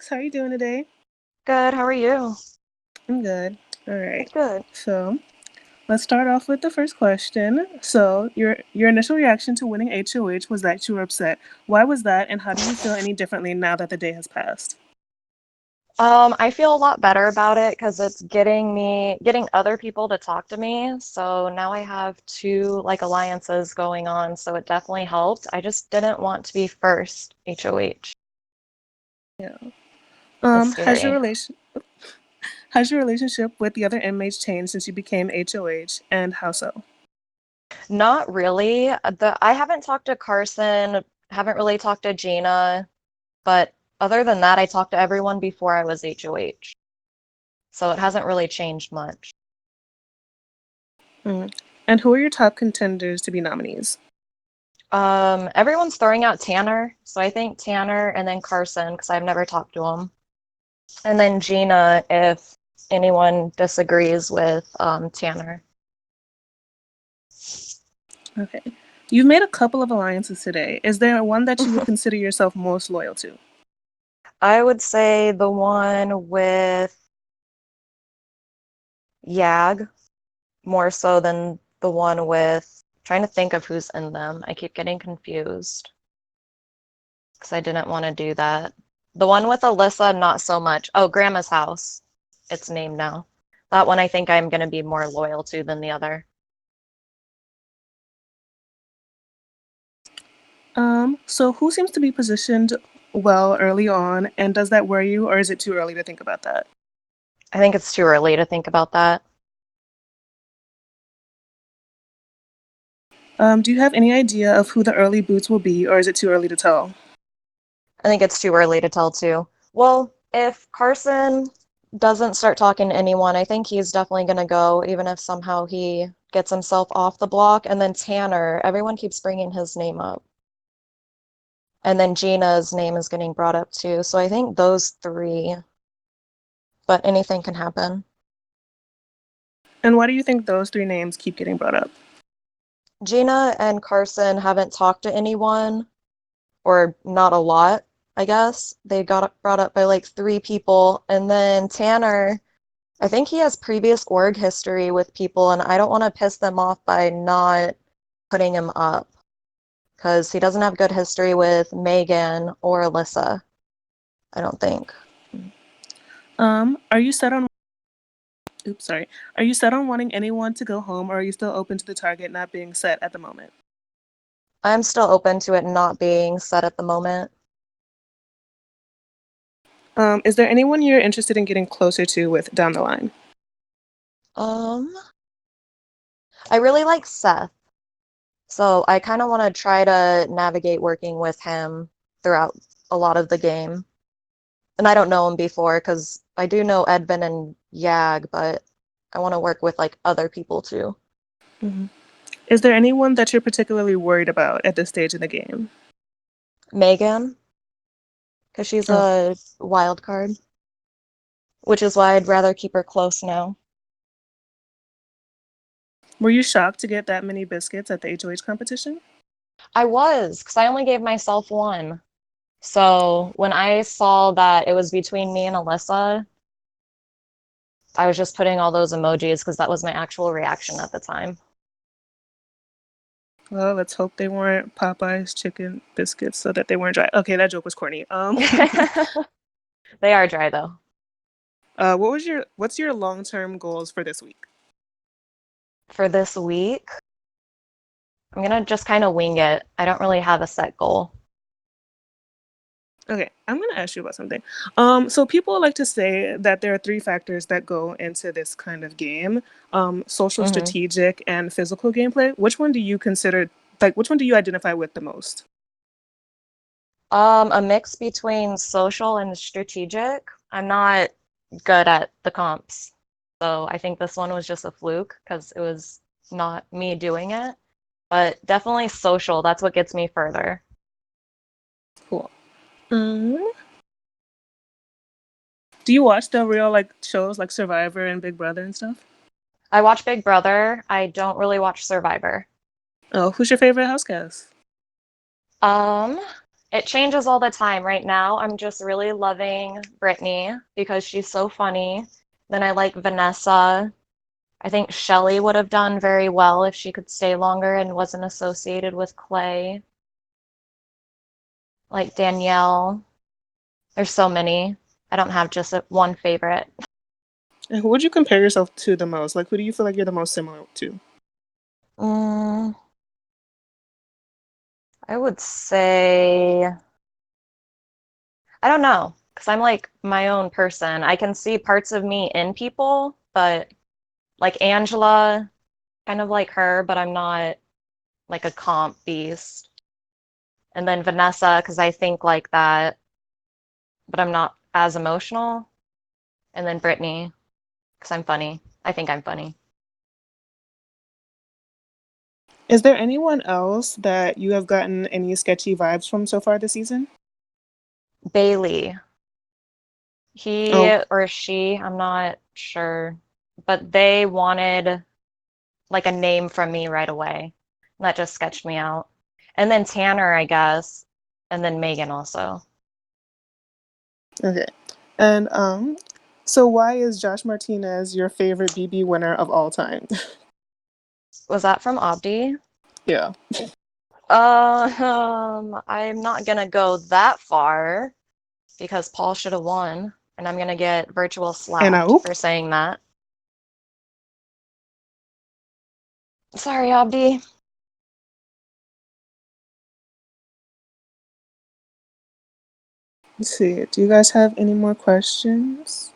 Alex. How are you doing today? Good, how are you? I'm good. All right. Good, good. So let's start off with the first question. So your initial reaction to winning HOH was that you were upset. Why was that, and how do you feel any differently now that the day has passed? I feel a lot better about it because it's getting other people to talk to me. So now I have two alliances going on, so it definitely helped. I just didn't want to be first HOH. Yeah. It's Has your scary. relationship with the other inmates changed since you became HOH, and how so? Not really. I haven't talked to Carson, haven't really talked to Gina, but other than that, I talked to everyone before I was HOH. So it hasn't really changed much. Mm. And who are your top contenders to be nominees? Everyone's throwing out Tanner, so I think Tanner and then Carson, because I've never talked to him. And then Gina, if anyone disagrees with Tanner. Okay. You've made a couple of alliances today. Is there one that you would consider yourself most loyal to? I would say the one with Yag more so than the one with trying to think of who's in them. I keep getting confused because I didn't want to do that. The one with Alyssa, not so much. Oh, Grandma's house. It's named now. That one I think I'm going to be more loyal to than the other. So who seems to be positioned well early on, and does that worry you, or is it too early to think about that? I think it's too early to think about that. Do you have any idea of who the early boots will be, or is it too early to tell? I think it's too early to tell too. Well, if Carson doesn't start talking to anyone, I think he's definitely going to go, even if somehow he gets himself off the block. And then Tanner, everyone keeps bringing his name up. And then Gina's name is getting brought up too. So I think those three, but anything can happen. And why do you think those three names keep getting brought up? Gina and Carson haven't talked to anyone, or not a lot, I guess. They got brought up by like three people. And then Tanner, I think he has previous org history with people, and I don't want to piss them off by not putting him up because he doesn't have good history with Megan or Alyssa, I don't think. Are you set on? Oops, sorry. Are you set on wanting anyone to go home, or are you still open to the target not being set at the moment? I'm still open to it not being set at the moment. Is there anyone you're interested in getting closer to with down the line? Um, I really like Seth, so I kind of want to try to navigate working with him throughout a lot of the game. And I don't know him before because I do know Edvin and Yag, but I want to work with like other people too. Mm-hmm. Is there anyone that you're particularly worried about at this stage in the game? Megan, because she's Oh, a wild card, which is why I'd rather keep her close now. were you shocked to get that many biscuits at the HOH competition? I was, because I only gave myself one. So when I saw that it was between me and Alyssa, I was just putting all those emojis because that was my actual reaction at the time. Well, let's hope they weren't Popeye's chicken biscuits so that they weren't dry. Okay, that joke was corny. They are dry though. What's your long-term goals for this week? For this week, I'm gonna just kind of wing it. I don't really have a set goal. Okay, I'm gonna ask you about something. So people like to say that there are three factors that go into this kind of game: social, hmm strategic, and physical gameplay. Which one do you consider? Like, which one do you identify with the most? A mix between social and strategic. I'm not good at the comps, so I think this one was just a fluke because it was not me doing it. But definitely social. That's what gets me further. Cool. Um, do you watch the real like shows like Survivor and Big Brother and stuff? I watch Big Brother. I don't really watch Survivor. Oh, who's your favorite house guest? Um, It changes all the time. Right now, I'm just really loving Brittany because she's so funny. Then I like Vanessa. I think Shelly would have done very well if she could stay longer and wasn't associated with Clay. Like Danielle. There's so many. I don't have just one favorite. And who would you compare yourself to the most? Like, who do you feel like you're the most similar to? Mm, I would say, I don't know, because I'm like my own person. I can see parts of me in people, but like Angela, kind of like her, but I'm not like a comp beast. And then Vanessa, because I think like that, but I'm not as emotional. And then Brittany, because I'm funny. I think I'm funny. Is there anyone else that you have gotten any sketchy vibes from so far this season? Bailey, he Oh, or she, I'm not sure, but they wanted like a name from me right away. That just sketched me out. And then Tanner, I guess, and then Megan also. okay. And so why is Josh Martinez your favorite BB winner of all time? Was that from Abdi? Yeah. I'm not gonna go that far because Paul should have won, and I'm gonna get virtual And I slapped oop. for saying that. Sorry, Abdi. Let's see. Do you guys have any more questions?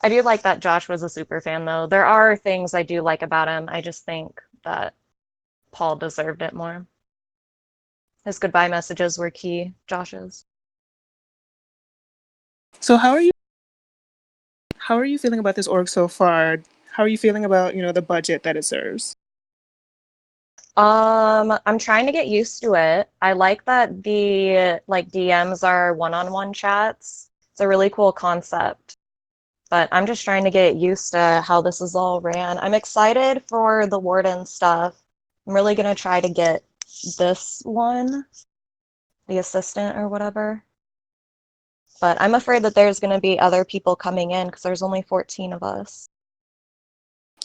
I do like that Josh was a super fan, though. There are things I do like about him. I just think that Paul deserved it more. His goodbye messages were key, Josh's. So how are you feeling about this org so far? How are you feeling about, the budget that it serves? I'm trying to get used to it. I like that the like DMs are one-on-one chats. It's a really cool concept, but I'm just trying to get used to how this is all ran. I'm excited for the warden stuff. I'm really gonna try to get this one, the assistant or whatever. But I'm afraid that there's gonna be other people coming in because there's only 14 of us.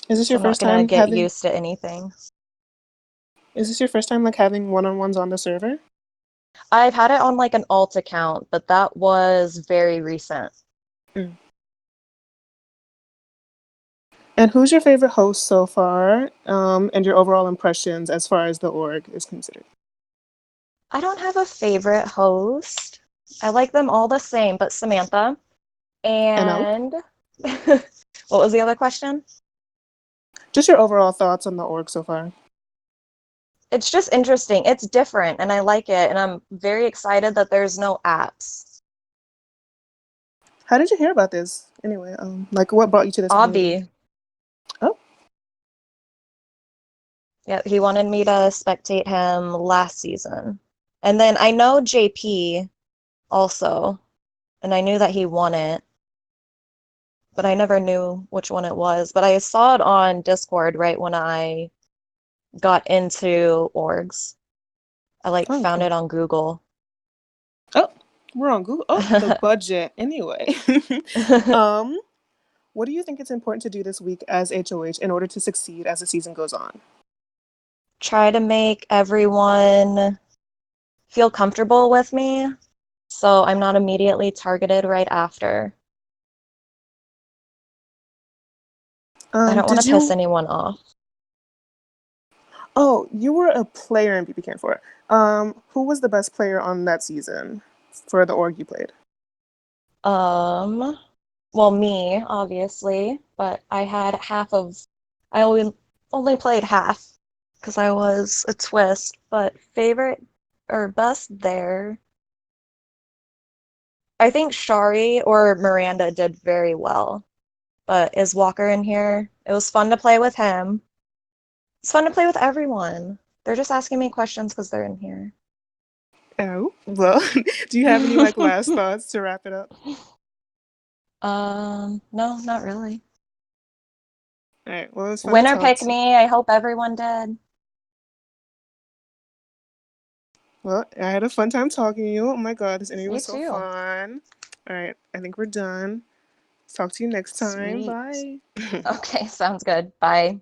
Is this So your I'm not first gonna time get having used to anything. is this your first time like having one-on-ones on the server? I've had it on like an alt account, but that was very recent. Mm. And who's your favorite host so far? And your overall impressions as far as the org is considered. I don't have a favorite host. I like them all the same, but Samantha. And I hope. And what was the other question? Just your overall thoughts on the org so far. It's just interesting. It's different, and I like it. And I'm very excited that there's no apps. How did you hear about this? Anyway, like what brought you to this community? Abdi, Oh, yeah, he wanted me to spectate him last season. And then I know JP also, and I knew that he won it, but I never knew which one it was. But I saw it on Discord right when I got into orgs. I like oh, found okay. it on Google. Oh, we're on Google. Oh, the budget. Anyway, um, what do you think it's important to do this week as HOH in order to succeed as the season goes on? Try to make everyone feel comfortable with me so I'm not immediately targeted right after. I don't want Did to piss you? anyone off. Oh, you were a player in BB Can 4. Who was the best player on that season for the org you played? Um, well, me, obviously, but I had I only played half because I was a twist, but favorite or best there, I think Shari or Miranda did very well. But is Walker in here? It was fun to play with him. It's fun to play with everyone. They're just asking me questions because they're in here. Oh, well, do you have any like last thoughts to wrap it up? No, not really. All right. Well, it was fun to Winner talk pick to you. me. I hope everyone did. Well, I had a fun time talking to you. Oh my god, this interview You was so too. fun. All right, I think we're done. Talk to you next time. Sweet. Bye. Okay, sounds good. Bye.